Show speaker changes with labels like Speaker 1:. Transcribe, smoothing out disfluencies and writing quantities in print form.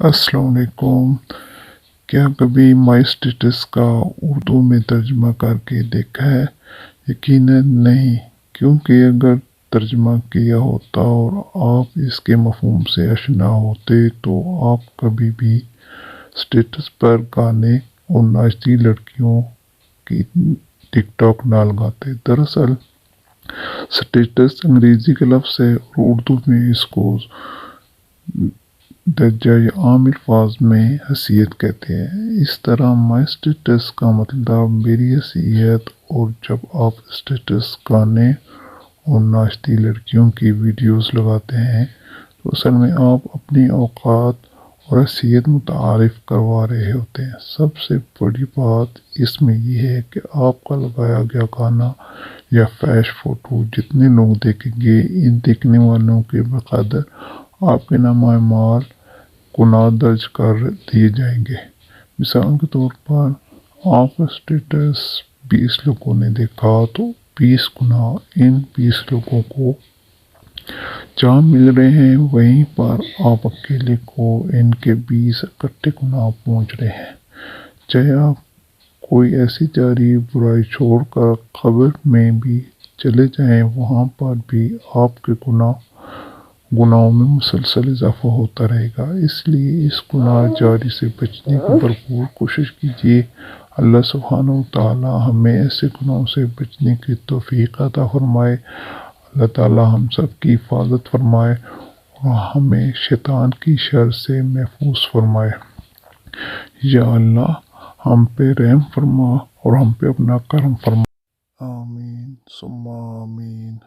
Speaker 1: अस्सलाम वालेकुम। क्या कभी माई स्टेटस का उर्दू में तर्जमा करके देखा है? यकीनन नहीं, क्योंकि अगर तर्जमा किया होता और आप इसके मफ़हूम से आशना होते तो आप कभी भी स्टेटस पर गाने और नाचती लड़कियों की टिकटॉक ना लगाते। दरअसल स्टेटस अंग्रेज़ी का लफ्ज़ है और उर्दू में इसको दर्जा आम अल्फाज में हैसियत कहते हैं। इस तरह माई स्टेटस का मतलब मेरी हैसियत, और जब आप स्टेटस गाने और नाचती लड़कियों की वीडियोस लगाते हैं तो असल में आप अपनी औकात और हैसियत मुतारिफ करवा रहे होते हैं। सबसे बड़ी बात इसमें यह है कि आपका लगाया गया गाना या फैश फ़ोटो जितने लोग देखेंगे, इन देखने वालों के बकदर आपके नाम माल गुनाह दर्ज कर दिए जाएंगे। मिसाल के तौर पर आपका स्टेटस 20 लोगों ने देखा तो 20 गुना इन 20 लोगों को जहाँ मिल रहे हैं, वहीं पर आप अकेले को इनके 20 इकट्ठे गुनाह पहुँच रहे हैं। चाहे आप कोई ऐसी जारी बुराई छोड़कर खबर में भी चले जाएं, वहाँ पर भी आपके गुनाहों में मुसलसल इजाफा होता रहेगा। इसलिए इस गुनाह जारी से बचने की भरपूर कोशिश कीजिए। अल्लाह सुब्हानहू व तआला हमें ऐसे गुनाहों से बचने की तौफीक अता फरमाए। अल्लाह ताला हम सब की हिफाजत फरमाए और हमें शैतान की शर से महफूज फरमाए। या अल्लाह हम पे रहम फरमा और हम पे अपना करम फरमा। आमीन सुम्मा आमीन।